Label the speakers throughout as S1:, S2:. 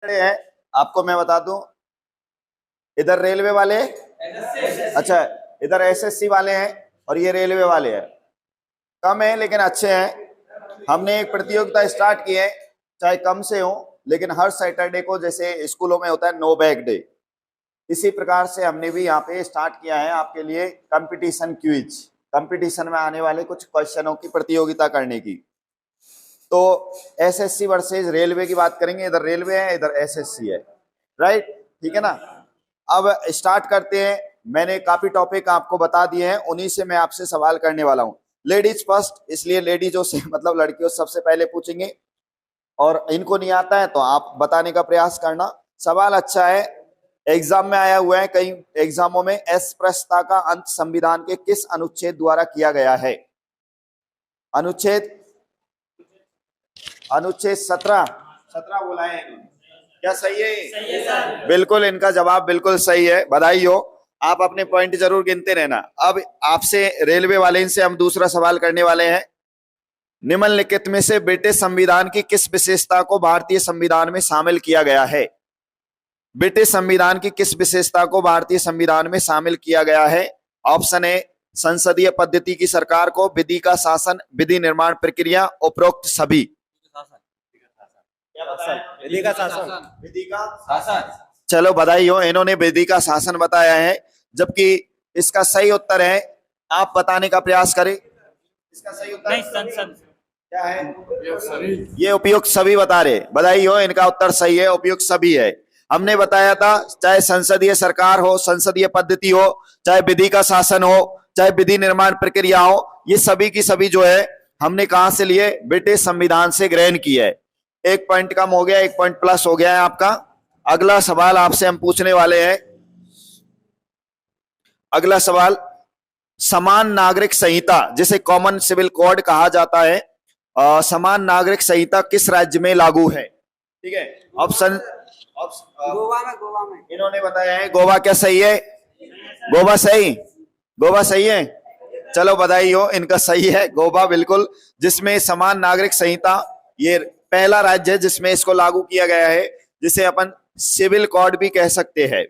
S1: है आपको मैं बता दूं, इधर रेलवे वाले, अच्छा इधर एसएससी वाले हैं और ये रेलवे वाले हैं। कम है लेकिन अच्छे हैं। हमने एक प्रतियोगिता स्टार्ट की है, चाहे कम से हो लेकिन हर सैटरडे को जैसे स्कूलों में होता है नो बैग डे, इसी प्रकार से हमने भी यहाँ पे स्टार्ट किया है आपके लिए कंपटीशन क्विज, कंपटीशन में आने वाले कुछ क्वेश्चनों की प्रतियोगिता करने की। तो एसएससी वर्सेस रेलवे की बात करेंगे, इधर रेलवे है इधर एसएससी है, राइट, ठीक है ना। अब स्टार्ट करते हैं। मैंने काफी टॉपिक आपको बता दिए हैं, उन्हीं से मैं आपसे सवाल करने वाला हूं। लेडीज फर्स्ट, इसलिए लेडीजों से मतलब लड़कियों सबसे पहले पूछेंगे, और इनको नहीं आता है तो आप बताने का प्रयास करना। सवाल अच्छा है, एग्जाम में आया हुआ है, कई एग्जामों में। अस्पृश्यता का अंत संविधान के किस अनुच्छेद द्वारा किया गया है? अनुच्छेद 17 बोला है, क्या सही है?
S2: सही है सर।
S1: बिल्कुल, इनका जवाब बिल्कुल सही है, बधाई हो। आप अपने पॉइंट जरूर गिनते रहना। अब आपसे रेलवे वाले इनसे हम दूसरा सवाल करने वाले हैं। निम्नलिखित में से ब्रिटिश संविधान की किस विशेषता को भारतीय संविधान में शामिल किया गया है? ब्रिटिश संविधान की किस विशेषता को भारतीय संविधान में शामिल किया गया है? ऑप्शन ए संसदीय पद्धति की सरकार को, विधि का शासन, विधि निर्माण प्रक्रिया, उपरोक्त सभी।
S2: विधि का शासन।
S1: विधि का शासन। चलो बधाई हो, इन्होंने विधि का शासन बताया है, जबकि इसका सही उत्तर है, आप बताने का प्रयास करें। इसका सही उत्तर
S2: नहीं, संसद
S1: क्या है? ये उपयुक्त सभी बता रहे, बधाई हो, इनका उत्तर सही है, उपयुक्त सभी है। हमने बताया था चाहे संसदीय सरकार हो, संसदीय पद्धति हो, चाहे विधि का शासन हो, चाहे विधि निर्माण प्रक्रिया हो, ये सभी की सभी जो है हमने कहां से लिए? ब्रिटिश संविधान से ग्रहण की है। एक पॉइंट कम हो गया, एक पॉइंट प्लस हो गया है आपका। अगला सवाल आपसे हम पूछने वाले हैं। अगला सवाल, समान नागरिक संहिता जिसे कॉमन सिविल कोड कहा जाता है, समान नागरिक संहिता किस राज्य में लागू है? ठीक है, ऑप्शन
S2: गोवा में
S1: इन्होंने बताया है गोवा। क्या सही है? गोवा सही, गोवा सही है, चलो बधाई हो, इनका सही है गोवा, बिल्कुल, जिसमें समान नागरिक संहिता, ये पहला राज्य है जिसमें इसको लागू किया गया है, जिसे अपन सिविल कोड भी कह सकते हैं।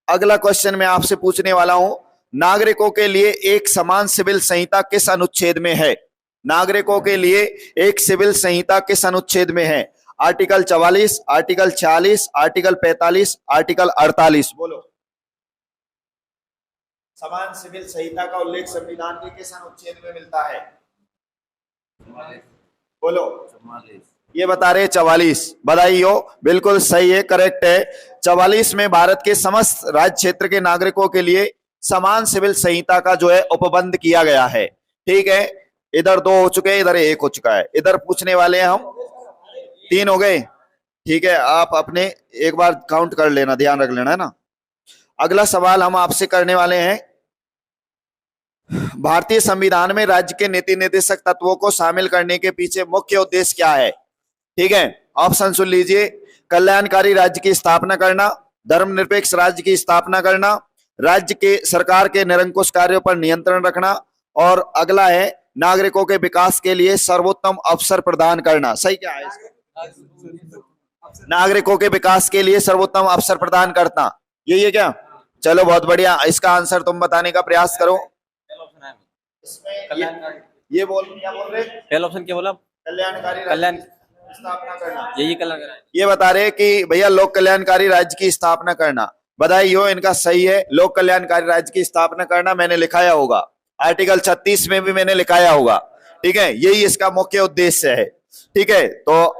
S1: अगला क्वेश्चन मैं आपसे पूछने वाला हूं, नागरिकों के लिए एक समान सिविल संहिता किस अनुच्छेद में है? नागरिकों के लिए एक सिविल संहिता किस अनुच्छेद में है? Article 44, article 46, article 45, article 48। बोलो, समान सिविल संहिता का उल्लेख संविधान के किस अनुच्छेद में मिलता है? बोलो, ये बता रहे 44, बधाई हो, बिल्कुल सही है, करेक्ट है। 44 में भारत के समस्त राज्य क्षेत्र के नागरिकों के लिए समान सिविल संहिता का जो है उपबंध किया गया है। ठीक है, इधर 2 हो चुके हैं, इधर 1 हो चुका है। इधर पूछने वाले हैं हम, 3 हो गए। ठीक है, आप अपने एक बार काउंट कर लेना, ध्यान रख लेना है ना। अगला सवाल हम आपसे करने वाले हैं, भारतीय संविधान में राज्य के नीति निर्देशक तत्वों को शामिल करने के पीछे मुख्य उद्देश्य क्या है? ठीक है, ऑप्शन सुन लीजिए, कल्याणकारी राज्य की स्थापना करना, धर्मनिरपेक्ष राज्य की स्थापना करना, राज्य के सरकार के निरंकुश कार्यों पर नियंत्रण रखना, और अगला है नागरिकों के विकास के लिए सर्वोत्तम अवसर प्रदान करना। सही क्या है? नागरिकों के विकास के लिए सर्वोत्तम अवसर प्रदान करना, यही है क्या? चलो बहुत बढ़िया, इसका आंसर तुम बताने का प्रयास करो। ये बोल, क्या बोल रहे?
S2: पहला ऑप्शन क्या बोला?
S1: कल्याणकारी
S2: कल्याण
S1: स्थापना करना।
S2: यही कल्याण।
S1: ये बता रहे कि भैया लोक कल्याणकारी राज्य की स्थापना करना, बधाई हो, इनका सही है, लोक कल्याणकारी राज्य की स्थापना करना मैंने लिखाया होगा, आर्टिकल 36 में भी मैंने लिखाया होगा। ठीक है, यही इसका मुख्य उद्देश्य है। ठीक है, तो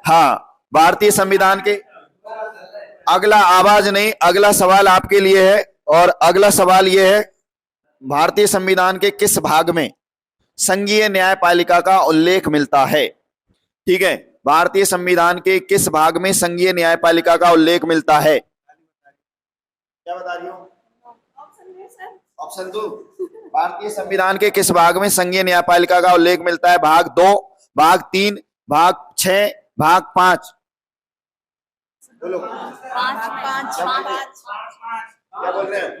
S1: हाँ, भारतीय संविधान के अगला आवाज नहीं, अगला सवाल आपके लिए है, और अगला सवाल यह है, भारतीय संविधान के किस भाग में संघीय न्यायपालिका का उल्लेख मिलता है? ठीक है, भारतीय संविधान के किस भाग में संघीय न्यायपालिका का उल्लेख मिलता है? क्या बता रही हो? ऑप्शन 2, भारतीय संविधान के किस भाग में संघीय न्यायपालिका का उल्लेख मिलता है? भाग 2, भाग 3, भाग 6, भाग 5। बोलो,
S3: 5
S1: क्या बोल रहे हैं?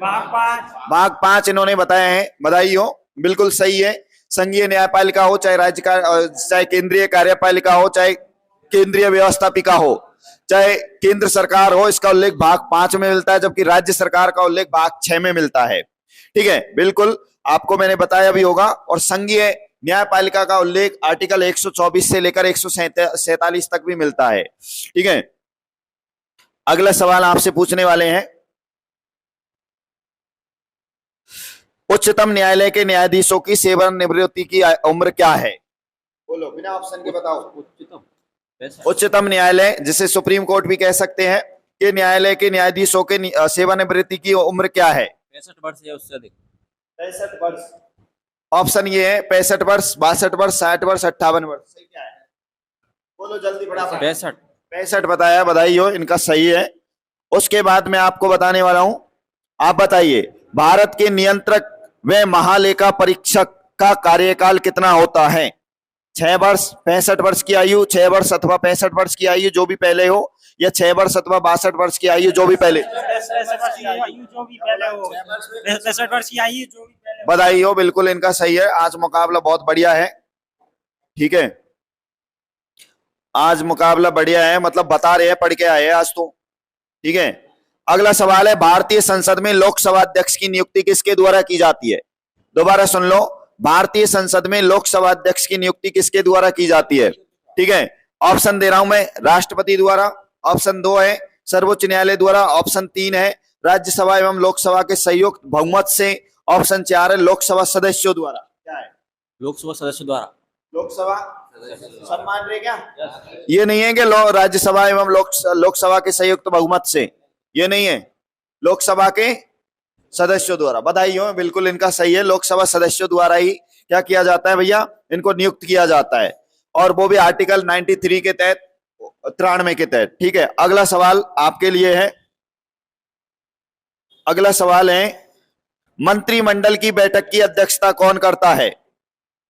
S2: भाग
S1: 5 इन्होंने बताया है, बधाई हो, बिल्कुल सही है। संघीय न्यायपालिका हो, चाहे राज्य का, चाहे केंद्रीय कार्यपालिका हो, चाहे केंद्रीय व्यवस्थापिका हो, चाहे केंद्र सरकार हो, इसका उल्लेख भाग 5 में मिलता है, जबकि राज्य सरकार का उल्लेख भाग 6 में मिलता है। ठीक है, बिल्कुल आपको मैंने बताया भी होगा। और संघीय न्यायपालिका का उल्लेख आर्टिकल 124 से लेकर 147 तक भी मिलता है। ठीक है, अगला सवाल आपसे पूछने वाले हैं, उच्चतम न्यायालय के न्यायाधीशों की सेवानिवृत्ति की उम्र क्या है? बोलो, बिना ऑप्शन के बताओ। उच्चतम न्यायालय, जिसे सुप्रीम कोर्ट भी कह सकते हैं, कि न्यायालय के न्यायाधीशों के सेवानिवृत्ति की उम्र क्या है?
S2: 65 वर्ष या उससे अधिक।
S1: 65 वर्ष। ऑप्शन ये है 65 वर्ष, 62 वर्ष, 60 वर्ष, 58 वर्ष। सही क्या है? बोलो जल्दी, फटाफट। 65 बताया, बधाई हो, इनका सही है। उसके बाद मैं आपको बताने वाला हूं, आप बताइए भारत के नियंत्रक व महालेखा परीक्षक का कार्यकाल कितना होता है? 6 वर्ष, 65 वर्ष की आयु, 6 वर्ष अथवा 65 वर्ष की आयु जो भी पहले हो, या 6 वर्ष अथवा 62 वर्ष की आयु जो भी पहले।
S2: 65 वर्ष की आयु जो भी पहले हो। 65 वर्ष की आयु जो भी पहले।
S1: बधाई हो, बिल्कुल इनका सही है। आज मुकाबला बहुत बढ़िया है। ठीक है, आज मुकाबला बढ़िया है, मतलब बता रहे हैं, पढ़ के आए हैं आज तो। ठीक है, अगला सवाल है, भारतीय संसद में लोकसभा अध्यक्ष की नियुक्ति किसके द्वारा की जाती है? दोबारा सुन लो, भारतीय संसद में लोकसभा अध्यक्ष की नियुक्ति किसके द्वारा की जाती है? ठीक है, ऑप्शन दे रहा हूं मैं, राष्ट्रपति द्वारा, ऑप्शन 2 है सर्वोच्च न्यायालय द्वारा, ऑप्शन 3 है राज्यसभा एवं लोकसभा के संयुक्त बहुमत से, ऑप्शन 4 है लोकसभा सदस्यों द्वारा। क्या है?
S2: लोकसभा सदस्यों द्वारा।
S1: लोकसभा सम्मान रहे क्या? ये नहीं है कि राज्यसभा एवं लोकसभा के संयुक्त बहुमत से, ये नहीं है, लोकसभा के सदस्यों द्वारा। बधाई हो, बिल्कुल इनका सही है, लोकसभा सदस्यों द्वारा ही क्या किया जाता है भैया, इनको नियुक्त किया जाता है, और वो भी आर्टिकल 93 के तहत, 93 के तहत। ठीक है, अगला सवाल आपके लिए है, अगला सवाल है, मंत्रिमंडल की बैठक की अध्यक्षता कौन करता है?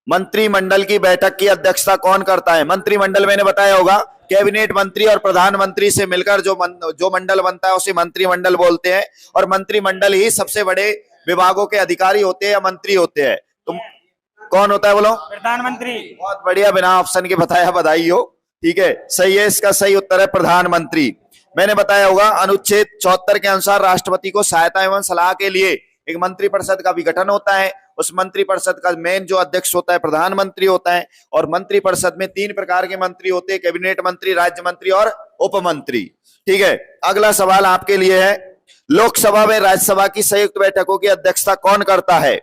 S1: मंत्रिमंडल की बैठक की अध्यक्षता कौन करता है? मंत्रिमंडल मैंने बताया होगा, कैबिनेट मंत्री और प्रधानमंत्री से मिलकर जो मंडल बनता है उसे मंत्रिमंडल बोलते हैं, और मंत्रिमंडल ही सबसे बड़े विभागों के अधिकारी होते हैं या मंत्री होते हैं। तुम कौन होता है बोलो?
S2: प्रधानमंत्री।
S1: बहुत बढ़िया, बिना ऑप्शन के बताया, बधाई हो। ठीक है, सही है, इसका सही उत्तर है प्रधानमंत्री। मैंने बताया होगा, अनुच्छेद 74 के अनुसार राष्ट्रपति को सहायता एवं सलाह के लिए एक मंत्रिपरिषद का भी गठन होता है। उस मंत्रिपरिषद का मेन जो अध्यक्ष होता है प्रधानमंत्री होता है, और मंत्रिपरिषद में 3 प्रकार के मंत्री होते हैं, कैबिनेट मंत्री, राज्य मंत्री और उप मंत्री। ठीक है, अगला सवाल आपके लिए है, लोकसभा व राज्यसभा की संयुक्त बैठकों की अध्यक्षता कौन करता है?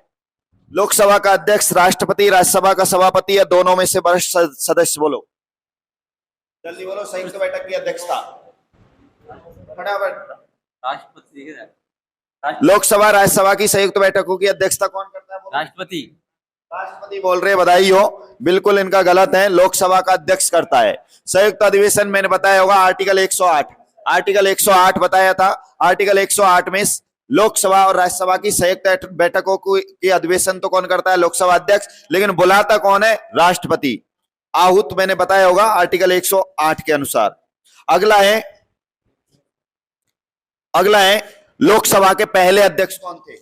S1: लोकसभा का अध्यक्ष राष्ट्रपति, राज्यसभा का सभापति, या दोनों में से वरिष्ठ सदस्य? बोलो जल्दी बोलो, संयुक्त बैठक की अध्यक्षता फटाफट।
S2: राष्ट्रपति।
S1: लोकसभा राज्यसभा की संयुक्त बैठकों की अध्यक्षता कौन करता है?
S2: राष्ट्रपति।
S1: राष्ट्रपति बोल रहे, बधाई हो, बिल्कुल इनका गलत है, लोकसभा का अध्यक्ष करता है। संयुक्त अधिवेशन मैंने बताया होगा, आर्टिकल 108, आर्टिकल 108 बताया था। आर्टिकल 108 में लोकसभा और राज्यसभा की संयुक्त बैठकों की अधिवेशन तो कौन करता है? लोकसभा अध्यक्ष, लेकिन बुलाता कौन है? राष्ट्रपति। आहूत मैंने बताया होगा आर्टिकल 108 के अनुसार। अगला है लोकसभा के पहले अध्यक्ष कौन थे?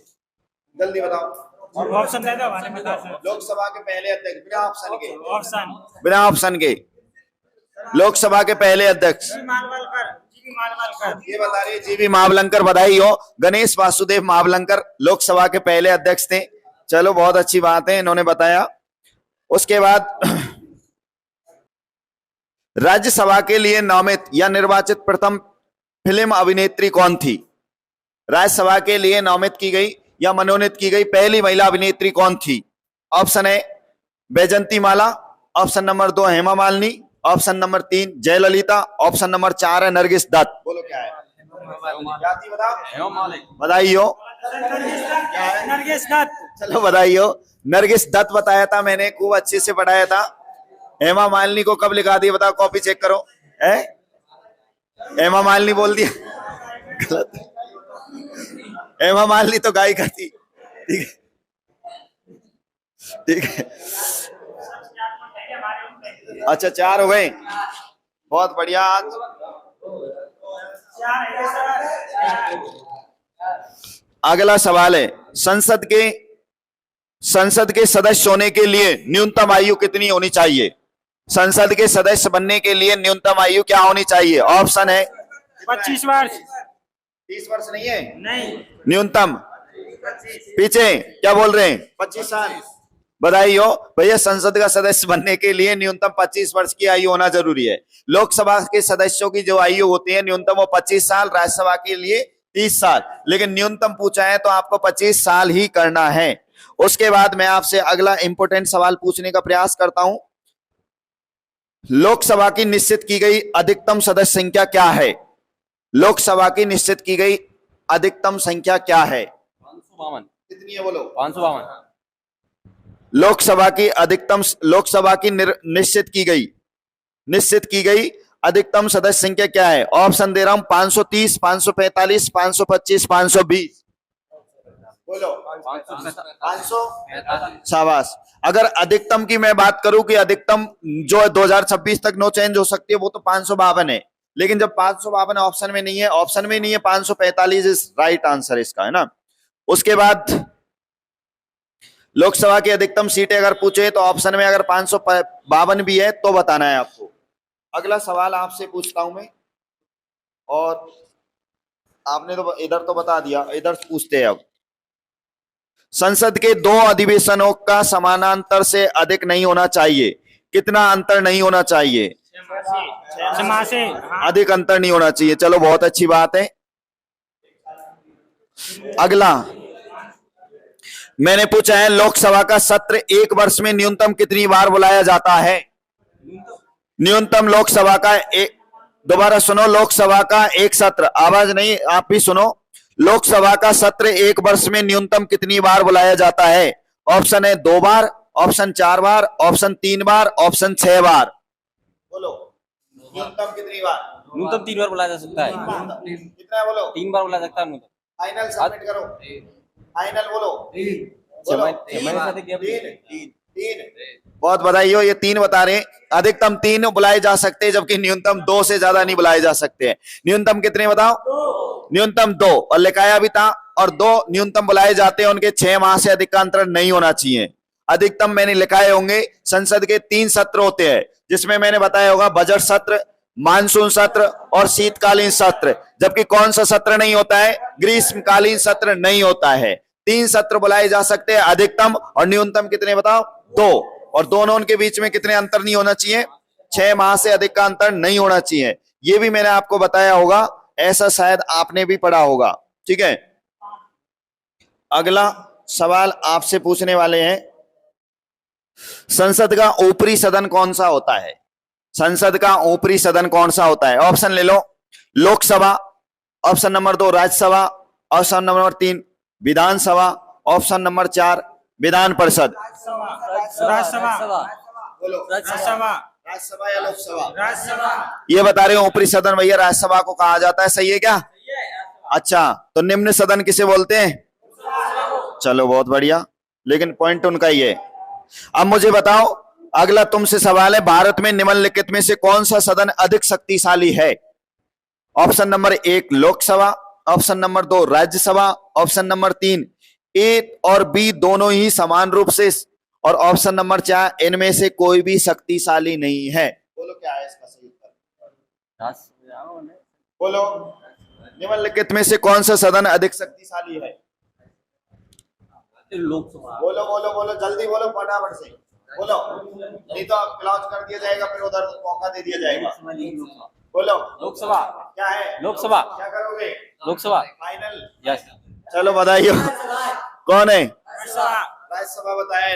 S1: जल्दी बताओ।
S2: ऑप्शन दे दो, मैंने बता दिया।
S1: लोकसभा के पहले अध्यक्ष बिना ऑप्शन के,
S2: ऑप्शन
S1: बिना ऑप्शन के लोकसभा के पहले अध्यक्ष ये बता रही जीवी मावलंकर, बधाई हो। गणेश वासुदेव मावलंकर लोकसभा के पहले अध्यक्ष थे। चलो बहुत अच्छी बात है, इन्होंने बताया। उसके बाद राज्यसभा के लिए नामित या निर्वाचित प्रथम फिल्म अभिनेत्री कौन थी? राज्यसभा के लिए नामित की गई या मनोनीत की गई पहली महिला अभिनेत्री कौन थी? ऑप्शन है Vyjayanthimala, option number 2 Hema Malini, option number 3 Jayalalithaa, option number 4 है नरगिस दत्त। बोलो क्या है? क्या थी बताओ? बधाई हो।
S2: नरगिस दत्त।
S1: चलो बधाई हो, नरगिस दत्त बताया था मैंने, खूब अच्छे से पढ़ाया था। हेमा मालिनी को कब लिखा दिया बताओ, कॉपी चेक करो। है हेमा मालिनी बोल दिया, गलत। हेमा मालिनी तो गायिका थी। ठीक है, ठीक है, अच्छा 4 हो गए, बहुत बढ़िया। आज अगला सवाल है, संसद के सदस्य होने के लिए न्यूनतम आयु कितनी होनी चाहिए? संसद के सदस्य बनने के लिए न्यूनतम आयु क्या होनी चाहिए? ऑप्शन है
S2: 25 वर्ष
S1: 30 वर्ष नहीं है,
S2: नहीं
S1: न्यूनतम पीछे क्या बोल रहे हैं? 25 साल। बधाई हो भैया, संसद का सदस्य बनने के लिए न्यूनतम 25 वर्ष की आयु होना जरूरी है। लोकसभा के सदस्यों की जो आयु होती है न्यूनतम वो 25 साल, राज्यसभा के लिए 30 साल, लेकिन न्यूनतम पूछा है तो आपको 25 साल ही करना है। उसके बाद मैं आपसे अगला इंपॉर्टेंट सवाल पूछने का प्रयास करता हूं। लोकसभा की निश्चित की गई अधिकतम सदस्य संख्या क्या है? लोकसभा की निश्चित की गई अधिकतम संख्या क्या है?
S3: 552।
S1: कितनी है बोलो?
S3: 552।
S1: लोकसभा की निश्चित की गई अधिकतम सदस्य संख्या क्या है? ऑप्शन दे रहा हूं 530, 545, 525, 520। बोलो 500। शाबाश। अगर अधिकतम की मैं बात करूं कि अधिकतम जो 2026 तक नो चेंज हो सकती है वो तो 552 है, लेकिन जब 552 ऑप्शन में नहीं है, 545 इज राइट आंसर इसका, है ना। उसके बाद लोकसभा की अधिकतम सीटें अगर पूछे तो ऑप्शन में अगर 552 भी है तो बताना है आपको। अगला सवाल आपसे पूछता हूं मैं, और आपने तो इधर तो बता दिया, इधर पूछते हैं अब। संसद के 2 अधिवेशनों का समानांतर से अधिक नहीं होना चाहिए। कितना अंतर नहीं होना चाहिए?
S2: 6 माह से हाँ।
S1: अधिक अंतर नहीं होना चाहिए। चलो बहुत अच्छी बात है। अगला मैंने पूछा है लोकसभा का सत्र एक वर्ष में न्यूनतम कितनी बार बुलाया जाता है? न्यूनतम लोकसभा का दोबारा सुनो, लोकसभा का एक सत्र, आवाज नहीं, आप भी सुनो। लोकसभा का सत्र एक वर्ष में न्यूनतम कितनी बार बुलाया जाता है? ऑप्शन है 2 बार, ऑप्शन 4 बार, ऑप्शन 3 बार, ऑप्शन 6 बार। बोलो न्यूनतम कितनी बार?
S3: न्यूनतम 3 बार बुलाया जा सकता है।
S1: कितना है बोलो?
S3: 3 बार बुलाया सकता है न्यूनतम।
S1: फाइनल सबमिट करो, फाइनल बोलो।
S3: 6 महीने से अधिक गैप।
S1: 3। बहुत बधाई हो, ये 3 बता रहे हैं। अधिकतम 3 बुलाए जा सकते हैं, जबकि न्यूनतम 2 से ज्यादा नहीं बुलाए जा सकते हैं। न्यूनतम कितने बताओ? 2। न्यूनतम 2, और लिखाया भी था, और 2 न्यूनतम बुलाए जाते हैं, उनके 6 माह से अधिक का अंतर नहीं होना चाहिए। अधिकतम मैंने लिखाए होंगे। संसद के 3 सत्र होते हैं, जिसमें मैंने बताया होगा बजट सत्र, मानसून सत्र और शीतकालीन सत्र। जबकि कौन सा सत्र नहीं होता है? ग्रीष्मकालीन सत्र नहीं होता है। 3 सत्र बुलाए जा सकते हैं, अधिकतम और न्यूनतम कितने बताओ? 2। और दोनों के बीच में कितने अंतर नहीं होना चाहिए? 6 माह से अधिक का अंतर नहीं होना चाहिए। ये भी मैंने आपको बताया होगा, ऐसा शायद आपने भी पढ़ा होगा। ठीक है, अगला सवाल आपसे पूछने वाले हैं, संसद का ऊपरी सदन कौन सा होता है? संसद का ऊपरी सदन कौन सा होता है? ऑप्शन ले लो, Lok Sabha, option number 2 Rajya Sabha, option number 3 Vidhan Sabha, option number 4 Vidhan परिषद।
S2: राज्यसभा
S1: बोलो
S2: राज्यसभा
S1: राज्यसभा या लोकसभा?
S2: राज्यसभा।
S1: ये बता रहे हो ऊपरी सदन भैया राज्यसभा को कहा जाता है, सही है क्या? अच्छा, तो निम्न सदन किसे बोलते हैं? चलो बहुत बढ़िया, लेकिन पॉइंट उनका ही है। अब मुझे बताओ, अगला तुमसे सवाल है, भारत में निम्नलिखित में से कौन सा सदन अधिक शक्तिशाली है? Option number 1 Lok Sabha, option number 2 Rajya Sabha, option number 3 ए और बी दोनों ही समान रूप से, और ऑप्शन नंबर 4 इनमें से कोई भी शक्तिशाली नहीं है। बोलो क्या है इसका सही उत्तर? बोलो निम्नलिखित में से कौन सा सदन अधिक शक्तिशाली है?
S3: लोकसभा।
S1: बोलो बोलो बोलो, जल्दी बोलो, फटाफट से बोलो, नहीं तो आप क्लॉज कर दिया जाएगा, फिर उधर मौका दे दिया जाएगा। बोलो
S3: लोकसभा।
S1: क्या है?
S3: लोकसभा।
S1: क्या करोगे?
S3: लोकसभा।
S1: फाइनल?
S3: यस।
S1: चलो बधाई हो। कौन है?
S2: राज्यसभा।
S1: राज्यसभा बताया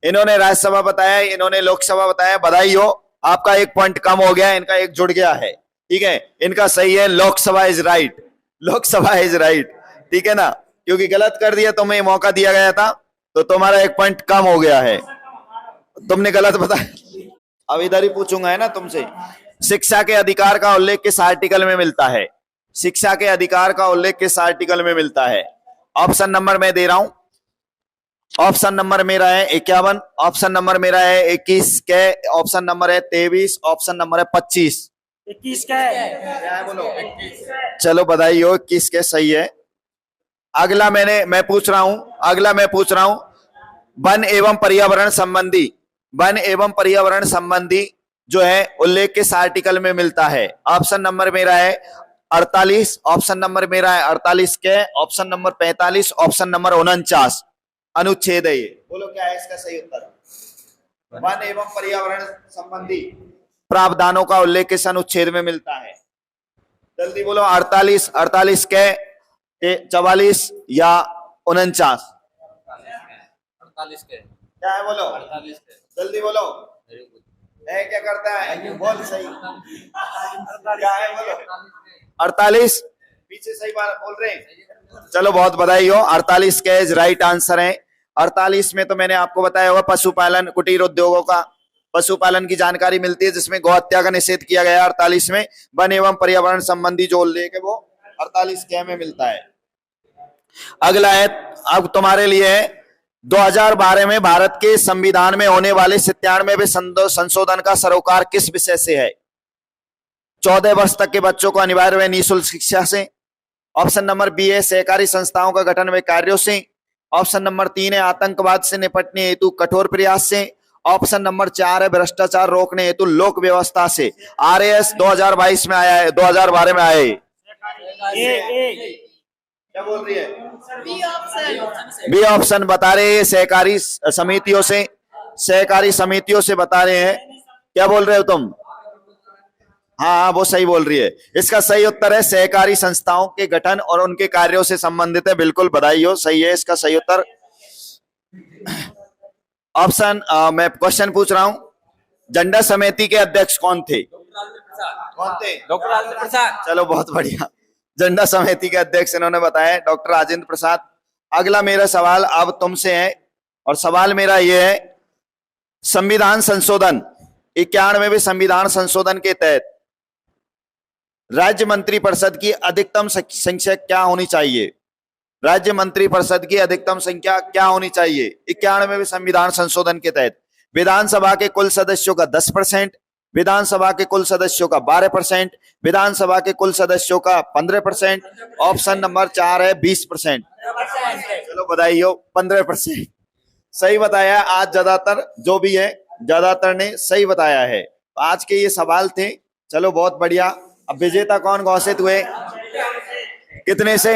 S1: इन्होंने राज्यसभा बताया, इन्होंने लोकसभा बताया। बधाई हो, आपका 1 पॉइंट कम हो गया, इनका 1 जुड़ गया है। ठीक है, इनका सही है, Lok Sabha is right, Lok Sabha is right. ठीक है ना, क्योंकि गलत कर दिया, तुम्हें मौका दिया गया था, तो तुम्हारा 1 पॉइंट कम हो गया है, तुमने गलत बताया। अब इधर ही पूछूंगा, है ना तुमसे, शिक्षा के अधिकार का उल्लेख किस आर्टिकल में मिलता है? शिक्षा के अधिकार का उल्लेख किस आर्टिकल में मिलता है? ऑप्शन नंबर मैं दे रहा हूं, ऑप्शन नंबर मेरा है 51, ऑप्शन नंबर मेरा है 21 के, ऑप्शन नंबर है 23, ऑप्शन नंबर है 25।
S2: 21 का है।
S1: क्या है बोलो? चलो बधाई हो, 21 के सही है। अगला मैं पूछ रहा हूं वन एवं पर्यावरण संबंधी जो है उल्लेख किस आर्टिकल में मिलता है? ऑप्शन नंबर मेरा है 48, ऑप्शन नंबर मेरा है 48 के, ऑप्शन नंबर 45, ऑप्शन नंबर 49 अनुच्छेद है ये। बोलो क्या है इसका सही उत्तर? वन एवं पर्यावरण संबंधी प्रावधानों का उल्लेख किस अनुच्छेद में मिलता है? जल्दी बोलो। 48, 48 के, 44 या 49?
S3: 48 के।
S1: क्या है बोलो?
S3: 48 के।
S1: जल्दी बोलो। है क्या करता है? बोल सही। क्या है बोलो? 48 पीछे सही बात बोल रहे हैं। चलो बहुत बधाई हो। 48 के राइट आंसर है। 48 में तो मैंने आपको बताया होगा पशुपालन कुटीर उद्योगों का पशुपालन की जानकारी मिलती है, जिसमें गौ हत्या का निषेध किया गया है 48 में। वन एवं पर्यावरण संबंधी जो उल्लेख है वो 48 के में मिलता है। अगला है अब तुम्हारे लिए है 2012 में भारत के संविधान में होने वाले 97वें संशोधन का सरोकार किस विषय से है? 14 वर्ष तक के बच्चों को अनिवार्य व निःशुल्क शिक्षा से। ऑप्शन नंबर बी है सहकारी संस्थाओं का गठन व कार्यों से। ऑप्शन नंबर 3 है आतंकवाद से निपटने हेतु कठोर प्रयास से। ऑप्शन नंबर 4 है भ्रष्टाचार रोकने हेतु लोक व्यवस्था से। आरएएस 2022 में आया है, 2012 में आया है। क्या बोल रही है? बी ऑप्शन बता रहे हैं सहकारी समितियों से, सहकारी समितियों से बता रहे हैं। क्या बोल रहे हो तुम? हाँ वो सही बोल रही है। इसका सही उत्तर है सहकारी संस्थाओं के गठन और उनके कार्यों से संबंधित है। बिल्कुल बधाई हो, सही है इसका सही उत्तर। ऑप्शन मैं क्वेश्चन पूछ रहा हूं, झंडा समिति के अध्यक्ष कौन थे? कौन थे?
S3: डॉक्टर राजेंद्र प्रसाद।
S1: चलो बहुत बढ़िया, झंडा समिति के अध्यक्ष इन्होंने बताया डॉक्टर राजेंद्र प्रसाद। अगला मेरा सवाल अब तुमसे है और सवाल मेरा यह है संविधान संशोधन 91वें संविधान संशोधन के तहत राज्य मंत्रिपरिषद की अधिकतम संख्या क्या होनी चाहिए? राज्य मंत्रिपरिषद की अधिकतम संख्या क्या होनी चाहिए 91वें संविधान संशोधन के तहत? विधानसभा के कुल सदस्यों का 10%, विधानसभा के कुल सदस्यों का 12%, विधानसभा के कुल सदस्यों का 15%, ऑप्शन नंबर 4 है 20%। चलो बधाई हो, 15% सही बताया। आज ज्यादातर जो भी है ज्यादातर ने सही बताया है। आज के ये सवाल थे। चलो बहुत बढ़िया। अब विजेता कौन घोषित हुए? कितने से?